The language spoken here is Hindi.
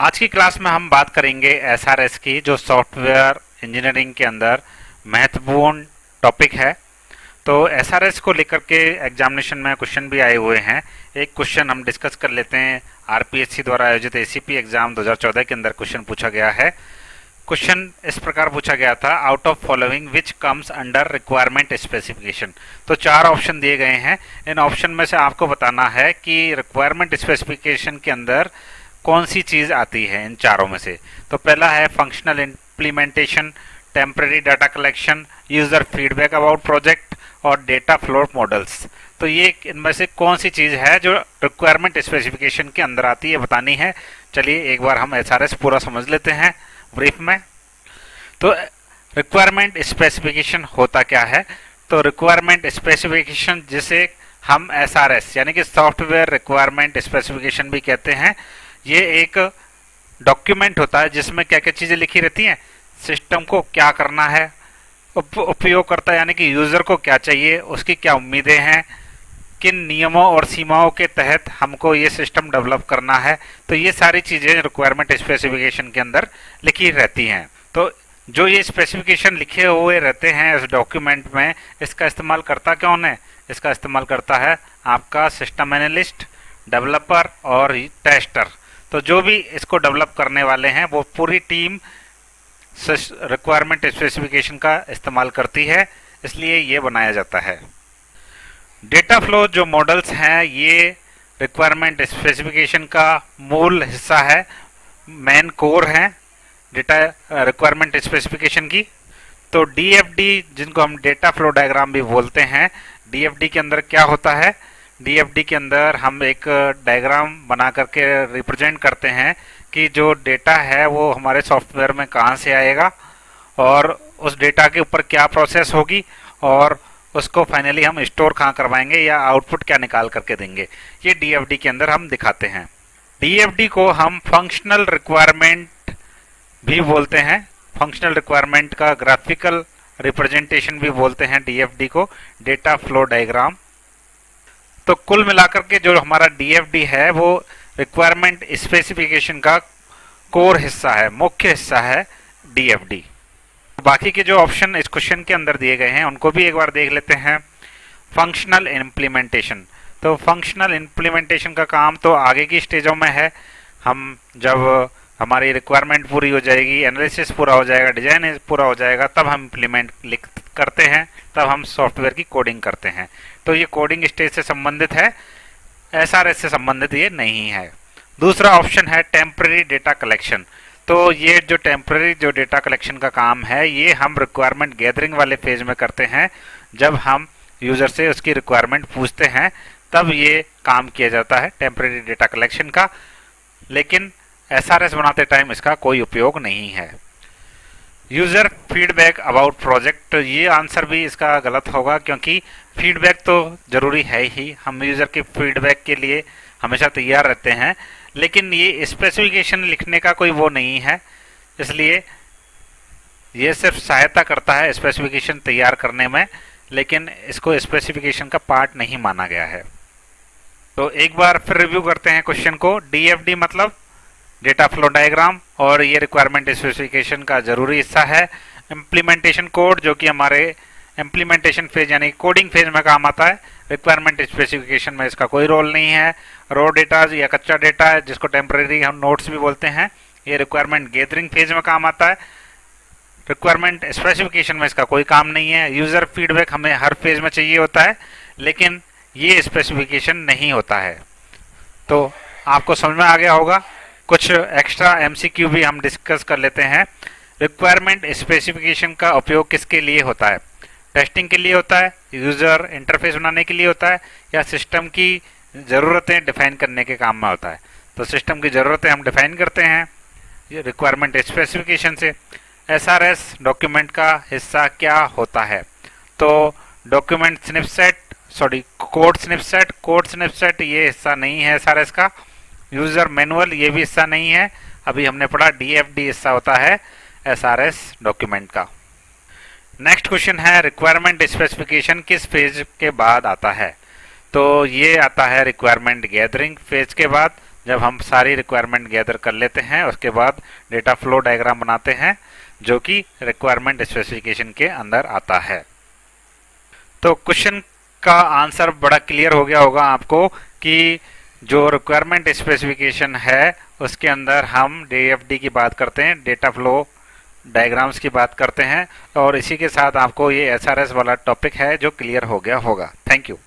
आज की क्लास में हम बात करेंगे एसआरएस की, जो सॉफ्टवेयर इंजीनियरिंग के अंदर महत्वपूर्ण टॉपिक है। तो एसआरएस को लेकर के एग्जामिनेशन में क्वेश्चन भी आए हुए हैं। एक क्वेश्चन हम डिस्कस कर लेते हैं। आरपीएससी द्वारा आयोजित एसीपी एग्जाम 2014 के अंदर क्वेश्चन पूछा गया है। क्वेश्चन इस प्रकार पूछा गया था, out of following which comes under requirement specification. तो चार ऑप्शन दिए गए हैं। इन ऑप्शन में से आपको बताना है कि रिक्वायरमेंट स्पेसिफिकेशन के अंदर कौन सी चीज आती है इन चारों में से। तो पहला है functional implementation, temporary data collection, user feedback about project और डेटा फ्लो मॉडल्स। तो ये इनमें से कौन सी चीज है जो रिक्वायरमेंट स्पेसिफिकेशन के अंदर आती है, बतानी है। चलिए एक बार हम एसआरएस पूरा समझ लेते हैं ब्रीफ में। तो रिक्वायरमेंट स्पेसिफिकेशन होता क्या है? तो रिक्वायरमेंट स्पेसिफिकेशन जिसे हम एसआरएस यानी कि सॉफ्टवेयर रिक्वायरमेंट स्पेसिफिकेशन भी कहते हैं, ये एक डॉक्यूमेंट होता है जिसमें क्या क्या चीजें लिखी रहती हैं। सिस्टम को क्या करना है, उपयोगकर्ता यानी कि यूजर को क्या चाहिए, उसकी क्या उम्मीदें हैं, किन नियमों और सीमाओं के तहत हमको ये सिस्टम डेवलप करना है। तो ये सारी चीजें रिक्वायरमेंट स्पेसिफिकेशन के अंदर लिखी रहती हैं। तो जो ये स्पेसिफिकेशन लिखे हुए रहते हैं इस डॉक्यूमेंट में, इसका इस्तेमाल करता कौन है? इसका इस्तेमाल करता है आपका सिस्टम एनालिस्ट, डेवलपर और टेस्टर। तो जो भी इसको डेवलप करने वाले हैं वो पूरी टीम रिक्वायरमेंट स्पेसिफिकेशन का इस्तेमाल करती है, इसलिए ये बनाया जाता है। डेटा फ्लो जो मॉडल्स हैं ये रिक्वायरमेंट स्पेसिफिकेशन का मूल हिस्सा है, मेन कोर है डेटा रिक्वायरमेंट स्पेसिफिकेशन की। तो डीएफडी जिनको हम डेटा फ्लो डायग्राम भी बोलते हैं, डीएफडी के अंदर क्या होता है? डीएफडी के अंदर हम एक डायग्राम बना करके रिप्रेजेंट करते हैं कि जो डेटा है वो हमारे सॉफ्टवेयर में कहाँ से आएगा और उस डेटा के ऊपर क्या प्रोसेस होगी और उसको फाइनली हम स्टोर कहाँ करवाएंगे या आउटपुट क्या निकाल करके देंगे। ये डीएफडी के अंदर हम दिखाते हैं। डीएफडी को हम फंक्शनल रिक्वायरमेंट भी बोलते हैं। फंक्शनल रिक्वायरमेंट का ग्राफिकल रिप्रेजेंटेशन भी बोलते हैं डीएफडी को, डेटा फ्लो डायग्राम। तो कुल मिलाकर के जो हमारा डीएफडी है वो रिक्वायरमेंट स्पेसिफिकेशन का कोर हिस्सा है, मुख्य हिस्सा है डीएफडी। बाकी के जो ऑप्शन इस क्वेश्चन के अंदर दिए गए हैं उनको भी एक बार देख लेते हैं। फंक्शनल इम्प्लीमेंटेशन, तो फंक्शनल इम्प्लीमेंटेशन का काम तो आगे की स्टेजों में है। हम जब हमारी रिक्वायरमेंट पूरी हो जाएगी, एनालिसिस पूरा हो जाएगा, डिजाइन पूरा हो जाएगा, तब हम इम्प्लीमेंट करते हैं, तब हम सॉफ्टवेयर की कोडिंग करते हैं। तो ये कोडिंग स्टेज से संबंधित है, एसआरएस से संबंधित ये नहीं है। दूसरा ऑप्शन है टेम्पररी डेटा कलेक्शन। तो ये जो टेम्पररी जो डेटा कलेक्शन का काम है ये हम रिक्वायरमेंट गैदरिंग वाले फेज में करते हैं। जब हम यूजर से उसकी रिक्वायरमेंट पूछते हैं तब ये काम किया जाता है टेम्पररी डेटा कलेक्शन का, लेकिन एसआरएस बनाते टाइम इसका कोई उपयोग नहीं है। यूजर फीडबैक अबाउट प्रोजेक्ट, ये आंसर भी इसका गलत होगा क्योंकि फीडबैक तो जरूरी है ही, हम यूजर के फीडबैक के लिए हमेशा तैयार रहते हैं, लेकिन ये स्पेसिफिकेशन लिखने का कोई वो नहीं है, इसलिए ये सिर्फ सहायता करता है स्पेसिफिकेशन तैयार करने में, लेकिन इसको स्पेसिफिकेशन का पार्ट नहीं माना गया है। तो एक बार फिर रिव्यू करते हैं क्वेश्चन को। डीएफडी मतलब डेटा फ्लो डायग्राम और ये रिक्वायरमेंट स्पेसिफिकेशन का जरूरी हिस्सा है। इम्प्लीमेंटेशन कोड जो कि हमारे इम्प्लीमेंटेशन फेज यानी कोडिंग फेज में काम आता है, रिक्वायरमेंट स्पेसिफिकेशन में इसका कोई रोल नहीं है। रो डेटा या कच्चा डेटा है जिसको टेम्पररी हम नोट्स भी बोलते हैं, ये रिक्वायरमेंट गैदरिंग फेज में काम आता है। रिक्वायरमेंट स्पेसिफिकेशन में इसका कोई काम नहीं है। यूजर फीडबैक हमें हर फेज में चाहिए होता है, लेकिन ये स्पेसिफिकेशन नहीं होता है। तो आपको समझ में आ गया होगा। कुछ एक्स्ट्रा एमसीक्यू भी हम डिस्कस कर लेते हैं। रिक्वायरमेंट स्पेसिफिकेशन का उपयोग किसके लिए होता है? टेस्टिंग के लिए होता है, यूजर इंटरफेस बनाने के लिए होता है, या सिस्टम की ज़रूरतें डिफाइन करने के काम में होता है? तो सिस्टम की ज़रूरतें हम डिफाइन करते हैं ये रिक्वायरमेंट स्पेसिफिकेशन से। एसआरएस डॉक्यूमेंट का हिस्सा क्या होता है? तो डॉक्यूमेंट स्निपसेट, सॉरी कोड स्निपसेट ये हिस्सा नहीं है एसआरएस का। यूजर मैनुअल ये भी हिस्सा नहीं है। अभी हमने पढ़ा डीएफडी हिस्सा होता है एसआरएस डॉक्यूमेंट का। नेक्स्ट क्वेश्चन है रिक्वायरमेंट स्पेसिफिकेशन किस फेज के बाद आता है? तो ये आता है रिक्वायरमेंट गैदरिंग फेज के बाद। जब हम सारी रिक्वायरमेंट गैदर कर लेते हैं उसके बाद डेटा फ्लो डायग्राम बनाते हैं जो कि रिक्वायरमेंट स्पेसिफिकेशन के अंदर आता है। तो क्वेश्चन का आंसर बड़ा क्लियर हो गया होगा आपको कि जो रिक्वायरमेंट स्पेसिफिकेशन है उसके अंदर हम DFD की बात करते हैं, डेटा फ्लो डायग्राम्स की बात करते हैं, और इसी के साथ आपको ये SRS वाला टॉपिक है जो क्लियर हो गया होगा। Thank you.